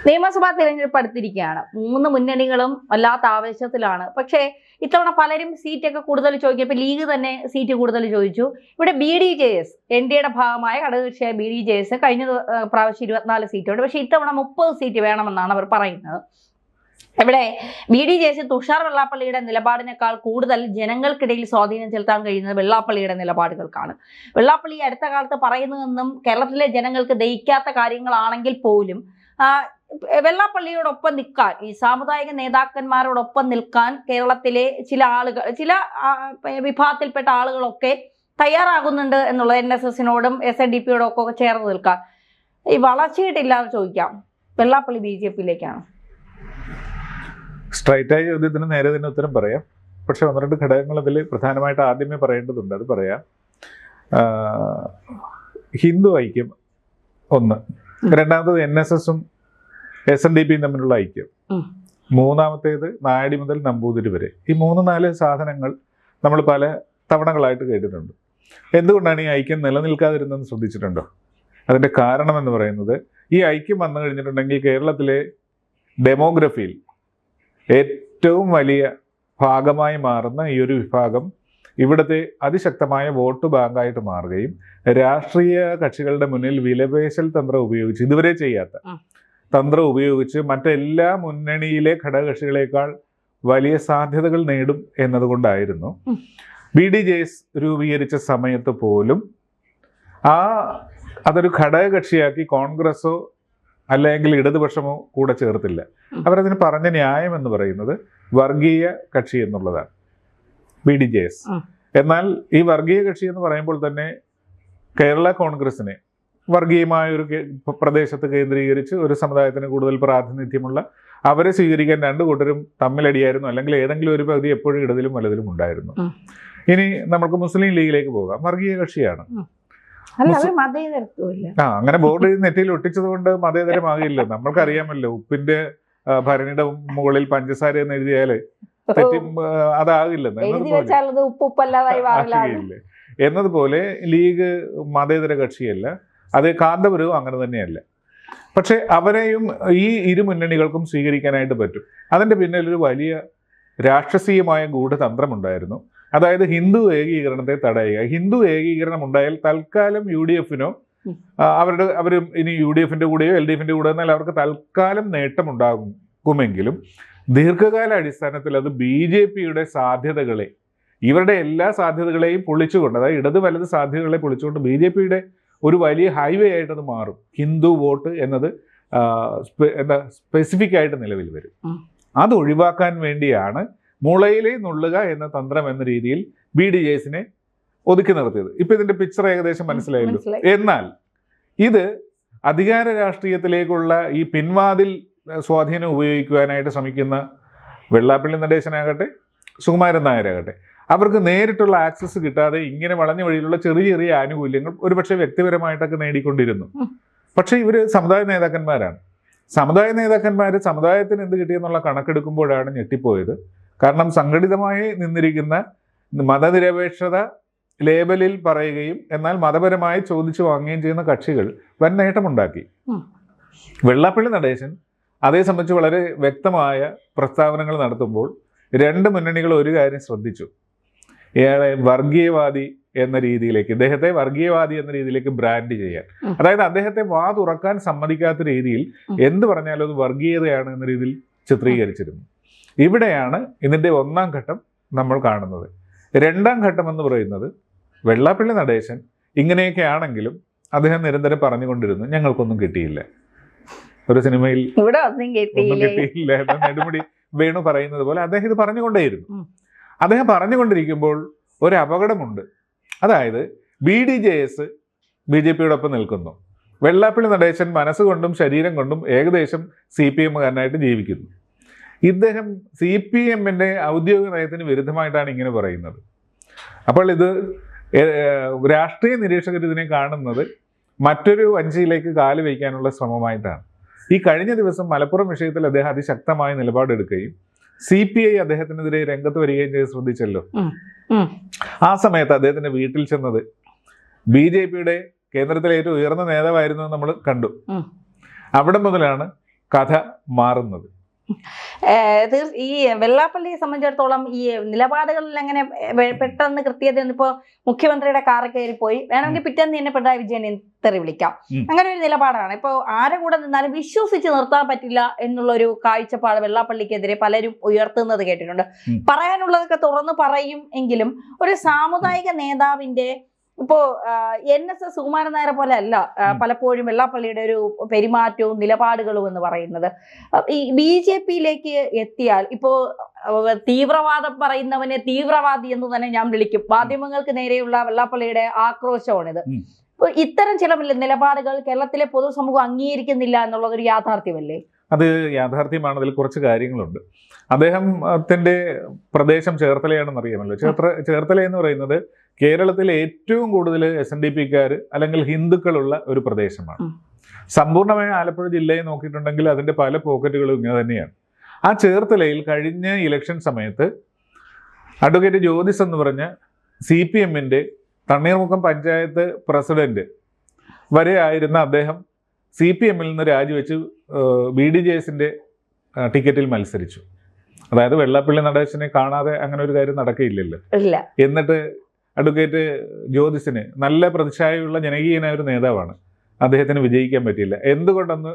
നിയമസഭാ തിരഞ്ഞെടുപ്പ് അടുത്തിരിക്കുകയാണ്. 3 മുന്നണികളും വല്ലാത്ത ആവേശത്തിലാണ്. പക്ഷേ ഇത്തവണ പലരും സീറ്റൊക്കെ കൂടുതൽ ചോദിക്കും. ലീഗ് തന്നെ സീറ്റ് കൂടുതൽ ചോദിച്ചു. ഇവിടെ BDJS NDAയുടെ ഭാഗമായ ഘടകകക്ഷിയായ BDJS കഴിഞ്ഞ പ്രാവശ്യം 24 സീറ്റുണ്ട്. പക്ഷേ ഇത്തവണ 30 സീറ്റ് വേണമെന്നാണ് അവർ പറയുന്നത്. ഇവിടെ BDJS തുഷാർ വെള്ളാപ്പള്ളിയുടെ നിലപാടിനേക്കാൾ കൂടുതൽ ജനങ്ങൾക്കിടയിൽ സ്വാധീനം ചെലുത്താൻ കഴിയുന്നത് വെള്ളാപ്പള്ളിയുടെ നിലപാടുകൾക്കാണ്. വെള്ളാപ്പള്ളി അടുത്ത കാലത്ത് പറയുന്നതെന്നും കേരളത്തിലെ ജനങ്ങൾക്ക് ദഹിക്കാത്ത കാര്യങ്ങളാണെങ്കിൽ പോലും വെള്ളാപ്പള്ളിയോടൊപ്പം നിൽക്കാൻ, ഈ സാമുദായിക നേതാക്കന്മാരോടൊപ്പം നിൽക്കാൻ കേരളത്തിലെ ചില ആളുകൾ, ചില വിഭാഗത്തിൽപ്പെട്ട ആളുകളൊക്കെ തയ്യാറാകുന്നുണ്ട് എന്നുള്ളത്. NSSനോടും SNDPയോടും ഒക്കെ ചേർന്ന് നിൽക്കാൻ. ഈ വളർച്ചയായിട്ടില്ലാതെ ചോദിക്കാം, വെള്ളാപ്പള്ളി BJPയിലേക്കാണ്? സ്ട്രൈറ്റായ ചോദ്യത്തിന് നേരെ തന്നെ ഉത്തരം പറയാം. പക്ഷെ 1-2 ഘടകങ്ങൾ അതിൽ പ്രധാനമായിട്ട് ആദ്യമേ പറയേണ്ടതുണ്ട്. അത് പറയാം. ഹിന്ദു ഐക്യം ഒന്ന്, രണ്ടാമത്തത് NSSും SNDPയും തമ്മിലുള്ള ഐക്യം, മൂന്നാമത്തേത് നായടി മുതൽ നമ്പൂതിരി വരെ. ഈ 3-4 സാധനങ്ങൾ നമ്മൾ പല തവണകളായിട്ട് കേട്ടിട്ടുണ്ട്. എന്തുകൊണ്ടാണ് ഈ ഐക്യം നിലനിൽക്കാതിരുന്നതെന്ന് ശ്രദ്ധിച്ചിട്ടുണ്ടോ? അതിൻ്റെ കാരണം എന്ന് പറയുന്നത്, ഈ ഐക്യം വന്നു കഴിഞ്ഞിട്ടുണ്ടെങ്കിൽ കേരളത്തിലെ ഡെമോഗ്രഫിയിൽ ഏറ്റവും വലിയ ഭാഗമായി മാറുന്ന ഈ ഒരു വിഭാഗം ഇവിടുത്തെ അതിശക്തമായ വോട്ട് ബാങ്കായിട്ട് മാറുകയും രാഷ്ട്രീയ കക്ഷികളുടെ മുന്നിൽ വിലപേശൽ തന്ത്രം ഉപയോഗിച്ച്, ഇതുവരെ ചെയ്യാത്ത തന്ത്രം ഉപയോഗിച്ച് മറ്റെല്ലാ മുന്നണിയിലെ ഘടകകക്ഷികളെക്കാൾ വലിയ സാധ്യതകൾ നേടും എന്നതുകൊണ്ടായിരുന്നു BDJS രൂപീകരിച്ച സമയത്ത് പോലും അതൊരു ഘടകകക്ഷിയാക്കി കോൺഗ്രസോ അല്ലെങ്കിൽ ഇടതുപക്ഷമോ കൂടെ ചേർത്തില്ല. അവരതിന് പറഞ്ഞ ന്യായം എന്ന് പറയുന്നത് വർഗീയ കക്ഷി എന്നുള്ളതാണ്, BDJS. എന്നാൽ ഈ വർഗീയ കക്ഷി എന്ന് പറയുമ്പോൾ തന്നെ കേരള കോൺഗ്രസിനെ വർഗീയമായ ഒരു പ്രദേശത്ത് കേന്ദ്രീകരിച്ച് ഒരു സമുദായത്തിന് കൂടുതൽ പ്രാതിനിധ്യമുള്ള അവരെ സ്വീകരിക്കാൻ 2 കൂട്ടരും തമ്മിലടിയായിരുന്നു. അല്ലെങ്കിൽ ഏതെങ്കിലും ഒരു പകുതി എപ്പോഴും ഇടതിലും വലതിലും ഉണ്ടായിരുന്നു. ഇനി നമുക്ക് മുസ്ലിം ലീഗിലേക്ക് പോകാം. വർഗീയ കക്ഷിയാണ്. അങ്ങനെ ബോർഡ് നെറ്റിയിൽ ഒട്ടിച്ചത് കൊണ്ട് മതേതരമാകില്ല. നമ്മൾക്കറിയാമല്ലോ, ഉപ്പിന്റെ ഭരണിയുടെ മുകളിൽ പഞ്ചസാര എന്ന് എഴുതിയാല് അതാകില്ലെന്ന് എന്നതുപോലെ ലീഗ് മതേതര കക്ഷിയല്ല, അത് കാന്തപുരവും അങ്ങനെ തന്നെയല്ല. പക്ഷെ അവരെയും ഈ 2 മുന്നണികൾക്കും സ്വീകരിക്കാനായിട്ട് പറ്റും. അതിന്റെ പിന്നിൽ ഒരു വലിയ രാക്ഷസീയമായ ഗൂഢതന്ത്രമുണ്ടായിരുന്നു. അതായത് ഹിന്ദു ഏകീകരണത്തെ തടയുക. ഹിന്ദു ഏകീകരണം ഉണ്ടായാൽ തൽക്കാലം UDFനോ അവർ ഇനി UDFന്റെ കൂടെയോ LDFന്റെ കൂടെയോ എന്നാൽ അവർക്ക് തൽക്കാലം നേട്ടമുണ്ടാകുമെങ്കിലും ദീർഘകാല അടിസ്ഥാനത്തിൽ അത് BJPയുടെ സാധ്യതകളെ, ഇവരുടെ എല്ലാ സാധ്യതകളെയും പൊളിച്ചുകൊണ്ട്, അതായത് ഇടത് വലത് സാധ്യതകളെ പൊളിച്ചുകൊണ്ട് BJPയുടെ ഒരു വലിയ ഹൈവേ ആയിട്ട് അത് മാറും. ഹിന്ദു വോട്ട് എന്നത് സ്പെസിഫിക് ആയിട്ട് നിലവിൽ വരും. അത് ഒഴിവാക്കാൻ വേണ്ടിയാണ് മുളയിലെ നുള്ളുക എന്ന തന്ത്രം എന്ന രീതിയിൽ BDJSനെ ഒതുക്കി നിർത്തിയത്. ഇപ്പൊ ഇതിന്റെ പിക്ചർ ഏകദേശം മനസ്സിലായല്ലോ. എന്നാൽ ഇത് അധികാര രാഷ്ട്രീയത്തിലേക്കുള്ള ഈ പിൻവാതിൽ സ്വാധീനം ഉപയോഗിക്കുവാനായിട്ട് ശ്രമിക്കുന്ന വെള്ളാപ്പള്ളി നടേശനാകട്ടെ സുകുമാരൻ നായരാകട്ടെ, അവർക്ക് നേരിട്ടുള്ള ആക്സസ് കിട്ടാതെ ഇങ്ങനെ വളഞ്ഞ വഴിയിലുള്ള ചെറിയ ചെറിയ ആനുകൂല്യങ്ങൾ ഒരുപക്ഷെ വ്യക്തിപരമായിട്ടൊക്കെ നേടിക്കൊണ്ടിരുന്നു. പക്ഷെ ഇവർ സമുദായ നേതാക്കന്മാരാണ്. സമുദായ നേതാക്കന്മാർ സമുദായത്തിന് എന്ത് കിട്ടിയെന്നുള്ള കണക്കെടുക്കുമ്പോഴാണ് ഞെട്ടിപ്പോയത്. കാരണം സംഘടിതമായി നിന്നിരിക്കുന്ന മതനിരപേക്ഷത ലേബലിൽ പറയുകയും എന്നാൽ മതപരമായി ചോദിച്ചു വാങ്ങുകയും ചെയ്യുന്ന കക്ഷികൾ വൻ നേട്ടമുണ്ടാക്കി. വെള്ളാപ്പള്ളി നടേശൻ അതേ സംബന്ധിച്ച് വളരെ വ്യക്തമായ പ്രസ്താവനകൾ നടത്തുമ്പോൾ 2 മുന്നണികൾ ഒരു കാര്യം ശ്രദ്ധിച്ചു. ഇയാളെ വർഗീയവാദി എന്ന രീതിയിലേക്ക്, ഇദ്ദേഹത്തെ വർഗീയവാദി എന്ന രീതിയിലേക്ക് ബ്രാൻഡ് ചെയ്യാൻ, അതായത് അദ്ദേഹത്തെ വാ തുറക്കാൻ സമ്മതിക്കാത്ത രീതിയിൽ എന്ത് പറഞ്ഞാലും അത് വർഗീയതയാണ് എന്ന രീതിയിൽ ചിത്രീകരിച്ചിരുന്നു. ഇവിടെയാണ് ഇതിൻ്റെ 1ാം ഘട്ടം നമ്മൾ കാണുന്നത്. 2ാം ഘട്ടം എന്ന് പറയുന്നത്, വെള്ളാപ്പള്ളി നടേശൻ ഇങ്ങനെയൊക്കെ ആണെങ്കിലും അദ്ദേഹം നിരന്തരം പറഞ്ഞുകൊണ്ടിരുന്നു, ഞങ്ങൾക്കൊന്നും കിട്ടിയില്ല. ഒരു സിനിമയിൽ ഒന്നും കിട്ടിയില്ല എന്ന് നെടുമുടി വേണു പറയുന്നത് പോലെ അദ്ദേഹം ഇത് പറഞ്ഞുകൊണ്ടേയിരുന്നു. അദ്ദേഹം പറഞ്ഞുകൊണ്ടിരിക്കുമ്പോൾ ഒരു അപകടമുണ്ട്. അതായത് BDJS BJPയോടൊപ്പം നിൽക്കുന്നു. വെള്ളാപ്പള്ളി നടേശൻ മനസ്സുകൊണ്ടും ശരീരം കൊണ്ടും ഏകദേശം CPMകാരനായിട്ട് ജീവിക്കുന്നു. ഇദ്ദേഹം CPMന്റെ ഔദ്യോഗിക നയത്തിന് വിരുദ്ധമായിട്ടാണ് ഇങ്ങനെ പറയുന്നത്. അപ്പോൾ ഇത് രാഷ്ട്രീയ നിരീക്ഷകർ ഇതിനെ കാണുന്നത് മറ്റൊരു വഞ്ചിയിലേക്ക് കാല് വയ്ക്കാനുള്ള ശ്രമമായിട്ടാണ്. ഈ കഴിഞ്ഞ ദിവസം മലപ്പുറം വിഷയത്തിൽ അദ്ദേഹം അതിശക്തമായ നിലപാടെടുക്കുകയും CPI അദ്ദേഹത്തിനെതിരെ രംഗത്ത് വരികയും ചെയ്ത് ശ്രദ്ധിച്ചല്ലോ. ആ സമയത്ത് അദ്ദേഹത്തിന്റെ വീട്ടിൽ ചെന്നത് BJPയുടെ കേന്ദ്രത്തിലെ ഏറ്റവും ഉയർന്ന നേതാവായിരുന്നു നമ്മൾ കണ്ടു. അവിടെ മുതലാണ് കഥ മാറുന്നത്. ഈ വെള്ളാപ്പള്ളിയെ സംബന്ധിച്ചിടത്തോളം ഈ നിലപാടുകളിൽ അങ്ങനെ പെട്ടെന്ന് കൃത്യത ഇപ്പോ മുഖ്യമന്ത്രിയുടെ കാറ് കയറി പോയി വേണമെങ്കിൽ പിറ്റേന്ന് തന്നെ പിണറായി വിജയനെ തെറി വിളിക്കാം, അങ്ങനെ ഒരു നിലപാടാണ്. ഇപ്പൊ ആരെ കൂടെ നിന്നാലും വിശ്വസിച്ച് നിർത്താൻ പറ്റില്ല എന്നുള്ള ഒരു കാഴ്ചപ്പാട് വെള്ളാപ്പള്ളിക്കെതിരെ പലരും ഉയർത്തുന്നത് കേട്ടിട്ടുണ്ട്. പറയാനുള്ളതൊക്കെ തുറന്നു പറയും എങ്കിലും ഒരു സാമുദായിക നേതാവിന്റെ ഇപ്പോ NSS സുകുമാരൻ നായരെ പോലെ അല്ല പലപ്പോഴും വെള്ളാപ്പള്ളിയുടെ ഒരു പെരുമാറ്റവും നിലപാടുകളും എന്ന് പറയുന്നത്. ഈ BJP-യിലേക്ക് എത്തിയാൽ ഇപ്പോ തീവ്രവാദം പറയുന്നവനെ തീവ്രവാദി എന്ന് തന്നെ ഞാൻ വിളിക്കും. മാധ്യമങ്ങൾക്ക് നേരെയുള്ള വെള്ളാപ്പള്ളിയുടെ ആക്രോശമാണിത്. ഇത്തരം ചില നിലപാടുകൾ കേരളത്തിലെ പൊതുസമൂഹം അംഗീകരിക്കുന്നില്ല എന്നുള്ളത് ഒരു യാഥാർത്ഥ്യമല്ലേ? അത് യാഥാർത്ഥ്യമാണ്. അതിൽ കുറച്ച് കാര്യങ്ങളുണ്ട്. അദ്ദേഹത്തിന്റെ പ്രദേശം ചേർത്തലയാണെന്ന് അറിയാമല്ലോ. ചേർത്തല എന്ന് പറയുന്നത് കേരളത്തിലെ ഏറ്റവും കൂടുതൽ SNDP-ക്കാർ അല്ലെങ്കിൽ ഹിന്ദുക്കളുള്ള ഒരു പ്രദേശമാണ്. സമ്പൂർണ്ണമായ ആലപ്പുഴ ജില്ലയെ നോക്കിയിട്ടുണ്ടെങ്കിൽ അതിന്റെ പല പോക്കറ്റുകളും ഇങ്ങനെ തന്നെയാണ്. ആ ചേർത്തലയിൽ കഴിഞ്ഞ ഇലക്ഷൻ സമയത്ത് അഡ്വക്കേറ്റ് ജ്യോതിസ് എന്ന് പറഞ്ഞ CPM-ന്റെ തണ്ണീർമുക്കം പഞ്ചായത്ത് പ്രസിഡന്റ് വരെ ആയിരുന്ന അദ്ദേഹം CPM-ൽ നിന്ന് രാജിവെച്ച് BDJS-ന്റെ ടിക്കറ്റിൽ മത്സരിച്ചു. അതായത് വെള്ളാപ്പള്ളി നടേശനെ കാണാതെ അങ്ങനെ ഒരു കാര്യം നടക്കുകയില്ലല്ലോ. എന്നിട്ട് അഡ്വക്കേറ്റ് ജ്യോതിസിന് നല്ല പ്രതിച്ഛായയുള്ള ജനകീയനായ ഒരു നേതാവാണ്, അദ്ദേഹത്തിന് വിജയിക്കാൻ പറ്റിയില്ല. എന്തുകൊണ്ടെന്ന്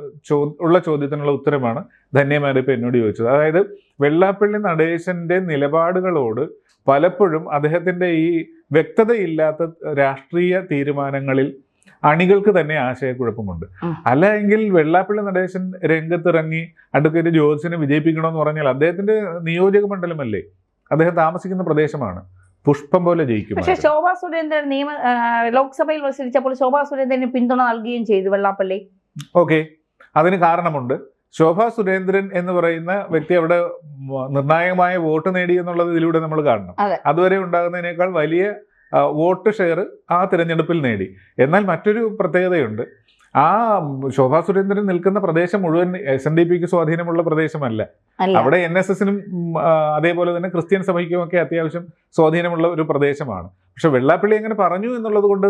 ഉള്ള ചോദ്യത്തിനുള്ള ഉത്തരമാണ് ധന്യമാരെ ഇപ്പം എന്നോട് ചോദിച്ചത്. അതായത് വെള്ളാപ്പള്ളി നടേശന്റെ നിലപാടുകളോട് പലപ്പോഴും അദ്ദേഹത്തിന്റെ ഈ വ്യക്തതയില്ലാത്ത രാഷ്ട്രീയ തീരുമാനങ്ങളിൽ അണികൾക്ക് തന്നെ ആശയക്കുഴപ്പമുണ്ട്. അല്ല എങ്കിൽ വെള്ളാപ്പള്ളി നടേശൻ രംഗത്തിറങ്ങി അഡ്വക്കേറ്റ് ജ്യോതിസിനെ വിജയിപ്പിക്കണമെന്ന് പറഞ്ഞാൽ അദ്ദേഹത്തിന്റെ നിയോജക മണ്ഡലമല്ലേ, അദ്ദേഹം താമസിക്കുന്ന പ്രദേശമാണ്, പുഷ്പം പോലെ ജയിക്കും. പക്ഷേ ശോഭാ സുരേന്ദ്രൻ ലോക്സഭയിൽ മത്സരിച്ചപ്പോൾ ശോഭാ സുരേന്ദ്രന് പിന്തുണ നൽകുകയും ചെയ്തു വെള്ളാപ്പള്ളി. ഓക്കെ, അതിന് കാരണമുണ്ട്. ശോഭാ സുരേന്ദ്രൻ എന്ന് പറയുന്ന വ്യക്തി അവിടെ നിർണായകമായ വോട്ട് നേടി എന്നുള്ളത് ഇതിലൂടെ നമ്മൾ കാണണം. അതുവരെ ഉണ്ടാകുന്നതിനേക്കാൾ വലിയ വോട്ട് ഷെയർ ആ തിരഞ്ഞെടുപ്പിൽ നേടി. എന്നാൽ മറ്റൊരു പ്രത്യേകതയുണ്ട്. ആ ശോഭാ സുരേന്ദ്രൻ നിൽക്കുന്ന പ്രദേശം മുഴുവൻ SNDP-ക്ക് സ്വാധീനമുള്ള പ്രദേശമല്ല. അവിടെ NSS-നും അതേപോലെ തന്നെ ക്രിസ്ത്യൻ സഭയ്ക്കും ഒക്കെ അത്യാവശ്യം സ്വാധീനമുള്ള ഒരു പ്രദേശമാണ്. പക്ഷെ വെള്ളാപ്പള്ളി അങ്ങനെ പറഞ്ഞു എന്നുള്ളത് കൊണ്ട്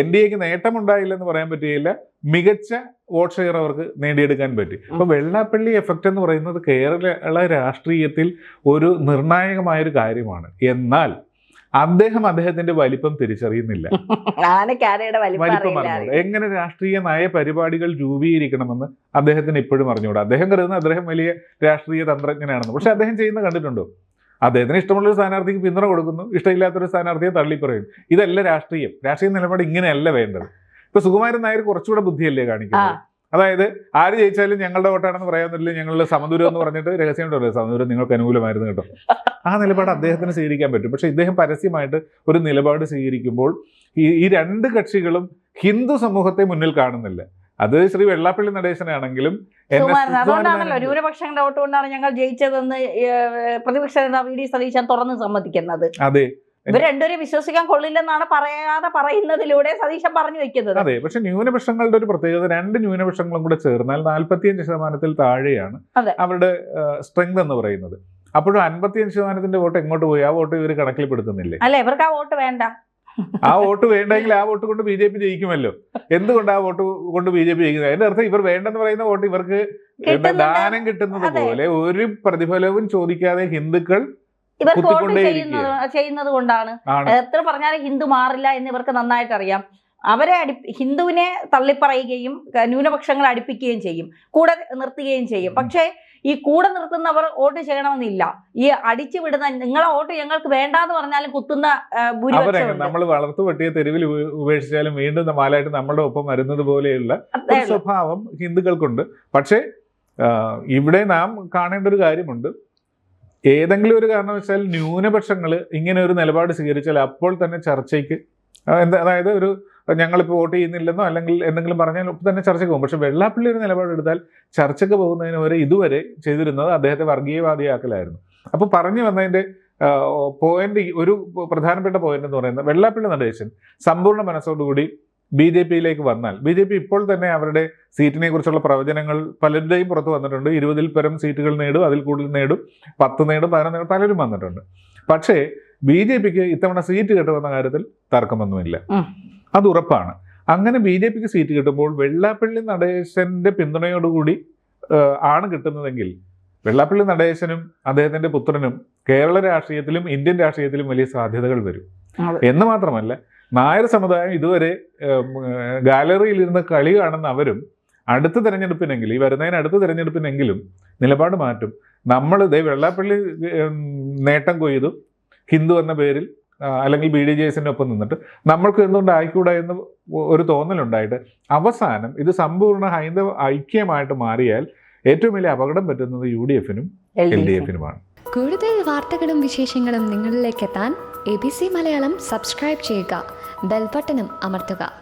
NDA-ക്ക് നേട്ടമുണ്ടായില്ലെന്ന് പറയാൻ പറ്റുകയില്ല. മികച്ച വോട്ട് ഷെയർ അവർക്ക് നേടിയെടുക്കാൻ പറ്റി. അപ്പൊ വെള്ളാപ്പള്ളി എഫക്റ്റ് എന്ന് പറയുന്നത് കേരള രാഷ്ട്രീയത്തിൽ ഒരു നിർണായകമായൊരു കാര്യമാണ്. എന്നാൽ അദ്ദേഹത്തിന്റെ വലിപ്പം തിരിച്ചറിയുന്നില്ല. എങ്ങനെ രാഷ്ട്രീയ നയ പരിപാടികൾ രൂപീകരിക്കണമെന്ന് അദ്ദേഹത്തിന് ഇപ്പോഴും അറിഞ്ഞുകൂടാ. അദ്ദേഹം കരുതുന്ന അദ്ദേഹം വലിയ രാഷ്ട്രീയ തന്ത്രജ്ഞനാണെന്ന്. പക്ഷെ അദ്ദേഹം ചെയ്യുന്ന കണ്ടിട്ടുണ്ടോ? അദ്ദേഹത്തിന് ഇഷ്ടമുള്ളൊരു സ്ഥാനാർത്ഥിക്ക് പിന്തുണ കൊടുക്കുന്നു, ഇഷ്ടമില്ലാത്തൊരു സ്ഥാനാർത്ഥിയെ തള്ളിപ്പറയും. ഇതല്ല രാഷ്ട്രീയം. രാഷ്ട്രീയ നിലപാട് ഇങ്ങനെയല്ല വേണ്ടത്. ഇപ്പൊ സുകുമാരൻ നായർ കുറച്ചുകൂടെ ബുദ്ധിയല്ലേ കാണിക്കുന്നത്. അതായത് ആര് ജയിച്ചാലും ഞങ്ങളുടെ വോട്ടാണെന്ന് പറയാമെന്നില്ല, ഞങ്ങളുടെ സമദൂരം എന്ന് പറഞ്ഞിട്ട് രഹസ്യമായിട്ട് പറയും സമദൂരം നിങ്ങൾക്ക് അനുകൂലമായിരുന്നു കേട്ടോ. ആ നിലപാട് അദ്ദേഹത്തിന് സ്വീകരിക്കാൻ പറ്റും. പക്ഷെ ഇദ്ദേഹം പരസ്യമായിട്ട് ഒരു നിലപാട് സ്വീകരിക്കുമ്പോൾ ഈ രണ്ട് കക്ഷികളും ഹിന്ദു സമൂഹത്തെ മുന്നിൽ കാണുന്നില്ല. അത് ശ്രീ വെള്ളാപ്പള്ളി നടേശനാണെങ്കിലും അതുകൊണ്ടാണല്ലോ ന്യൂനപക്ഷങ്ങളുടെ വോട്ട് കൊണ്ടാണ് ഞങ്ങൾ ജയിച്ചതെന്ന് പ്രതിപക്ഷ നേതാവ് VD സതീശൻ തുറന്ന് സമ്മതിക്കുന്നത്. അതെ, ഇവർ രണ്ടുപേരും വിശ്വസിക്കാൻ കൊള്ളില്ലെന്നാണ് പറയാതെ പറയുന്നതിലൂടെ സതീശൻ പറഞ്ഞു വെക്കുന്നത്. അതെ, പക്ഷെ ന്യൂനപക്ഷങ്ങളുടെ ഒരു പ്രത്യേകത, രണ്ട് ന്യൂനപക്ഷങ്ങളും കൂടെ ചേർന്നാൽ 45% താഴെയാണ് അവരുടെ സ്ട്രെങ്ത് എന്ന് പറയുന്നത്. അപ്പോഴും 55% വോട്ട് എങ്ങോട്ട് പോയി? ആ വോട്ട് ഇവർ കണക്കിൽപ്പെടുത്തുന്നില്ലേ? അല്ല, ഇവർക്ക് ആ വോട്ട് വേണ്ട. ആ വോട്ട് വേണ്ടെങ്കിൽ ആ വോട്ട് കൊണ്ട് BJP ജയിക്കുമല്ലോ. എന്തുകൊണ്ട് ആ വോട്ട് കൊണ്ട് BJP ജയിക്കുന്നത്? അതിന്റെ അർത്ഥം ഇവർ വേണ്ടെന്ന് പറയുന്ന വോട്ട് ഇവർക്ക് ദാനം കിട്ടുന്നത് പോലെ ഒരു പ്രതിഫലവും ചോദിക്കാതെ ഹിന്ദുക്കൾ ഇവർക്ക് വോട്ട് ചെയ്യുന്നത് കൊണ്ടാണ്. എത്ര പറഞ്ഞാലും ഹിന്ദു മാറില്ല എന്ന് ഇവർക്ക് നന്നായിട്ട് അറിയാം. അവരെ ഹിന്ദുവിനെ തള്ളിപ്പറയുകയും ന്യൂനപക്ഷങ്ങളെ അടുപ്പിക്കുകയും ചെയ്യും, കൂടെ നിർത്തുകയും ചെയ്യും. പക്ഷേ ഈ കൂടെ നിർത്തുന്നവർ വോട്ട് ചെയ്യണമെന്നില്ല. ഈ അടിച്ചു വിടുന്ന നിങ്ങളെ വോട്ട് ഞങ്ങൾക്ക് വേണ്ടാന്ന് പറഞ്ഞാലും കുത്തുന്ന ഭൂരിപക്ഷം നമ്മൾ വളർത്തു വെട്ടിയ തെരുവിൽ ഉപേക്ഷിച്ചാലും വീണ്ടും മാലായിട്ട് നമ്മുടെ ഒപ്പം വരുന്നത് പോലെയുള്ള സ്വഭാവം ഹിന്ദുക്കൾക്കുണ്ട്. പക്ഷേ ഇവിടെ നാം കാണേണ്ട ഒരു കാര്യമുണ്ട്. ഏതെങ്കിലും ഒരു കാരണവശാൽ ന്യൂനപക്ഷങ്ങൾ ഇങ്ങനെ ഒരു നിലപാട് സ്വീകരിച്ചാൽ അപ്പോൾ തന്നെ ചർച്ചയ്ക്ക് അതായത് ഒരു ഞങ്ങളിപ്പോൾ വോട്ട് ചെയ്യുന്നില്ലെന്നോ അല്ലെങ്കിൽ എന്തെങ്കിലും പറഞ്ഞാൽ ഒപ്പം തന്നെ ചർച്ചയ്ക്ക് പോകും. പക്ഷെ വെള്ളാപ്പള്ളി ഒരു നിലപാടെടുത്താൽ ചർച്ചയ്ക്ക് പോകുന്നതിന് വരെ ഇതുവരെ ചെയ്തിരുന്നത് അദ്ദേഹത്തെ വർഗീയവാദിയാക്കലായിരുന്നു. അപ്പോൾ പറഞ്ഞു വന്നതിൻ്റെ പോയിന്റ്, ഒരു പ്രധാനപ്പെട്ട പോയിന്റ് എന്ന് പറയുന്നത് വെള്ളാപ്പള്ളി നടേശൻ സമ്പൂർണ്ണ മനസ്സോടുകൂടി BJP-യിലേക്ക് വന്നാൽ, BJP ഇപ്പോൾ തന്നെ അവരുടെ സീറ്റിനെ കുറിച്ചുള്ള പ്രവചനങ്ങൾ പലരുടെയും പുറത്ത് വന്നിട്ടുണ്ട്. 20-ൽ പരം സീറ്റുകൾ നേടും, അതിൽ കൂടുതൽ നേടും, 10 നേടും, 11 നേടും, പലരും വന്നിട്ടുണ്ട്. പക്ഷേ BJP-ക്ക് ഇത്തവണ സീറ്റ് കിട്ടുമെന്ന കാര്യത്തിൽ തർക്കമൊന്നുമില്ല, അത് ഉറപ്പാണ്. അങ്ങനെ BJP-ക്ക് സീറ്റ് കിട്ടുമ്പോൾ വെള്ളാപ്പള്ളി നടേശന്റെ പിന്തുണയോടുകൂടി ആണ് കിട്ടുന്നതെങ്കിൽ വെള്ളാപ്പള്ളി നടേശനും അദ്ദേഹത്തിന്റെ പുത്രനും കേരള രാഷ്ട്രീയത്തിലും ഇന്ത്യൻ രാഷ്ട്രീയത്തിലും വലിയ സാധ്യതകൾ വരും. എന്ന് മാത്രമല്ല, നായർ സമുദായം ഇതുവരെ ഗാലറിയിൽ ഇരുന്ന് കളി കാണുന്ന അവരും അടുത്ത തെരഞ്ഞെടുപ്പിനെങ്കിലും, ഈ വരുന്നതിന് അടുത്ത തെരഞ്ഞെടുപ്പിനെങ്കിലും നിലപാട് മാറ്റും. നമ്മൾ വെള്ളാപ്പള്ളി നേട്ടം കൊയ്തു ഹിന്ദു എന്ന പേരിൽ അല്ലെങ്കിൽ BDJSന്റെ ഒപ്പം നിന്നിട്ട് നമ്മൾക്ക് എന്തുകൊണ്ട് ആയിക്കൂടാ എന്ന് ഒരു തോന്നലുണ്ടായിട്ട് അവസാനം ഇത് സമ്പൂർണ്ണ ഹൈന്ദവ ഐക്യമായിട്ട് മാറിയാൽ ഏറ്റവും വലിയ അപകടം പറ്റുന്നത് UDFനും LDFനുമാണ്. കൂടുതൽ വാർത്തകളും വിശേഷങ്ങളും നിങ്ങളിലേക്ക് എത്താൻ ABC മലയാളം സബ്സ്ക്രൈബ് ചെയ്യുക, ബെൽ ബട്ടണും അമർത്തുക.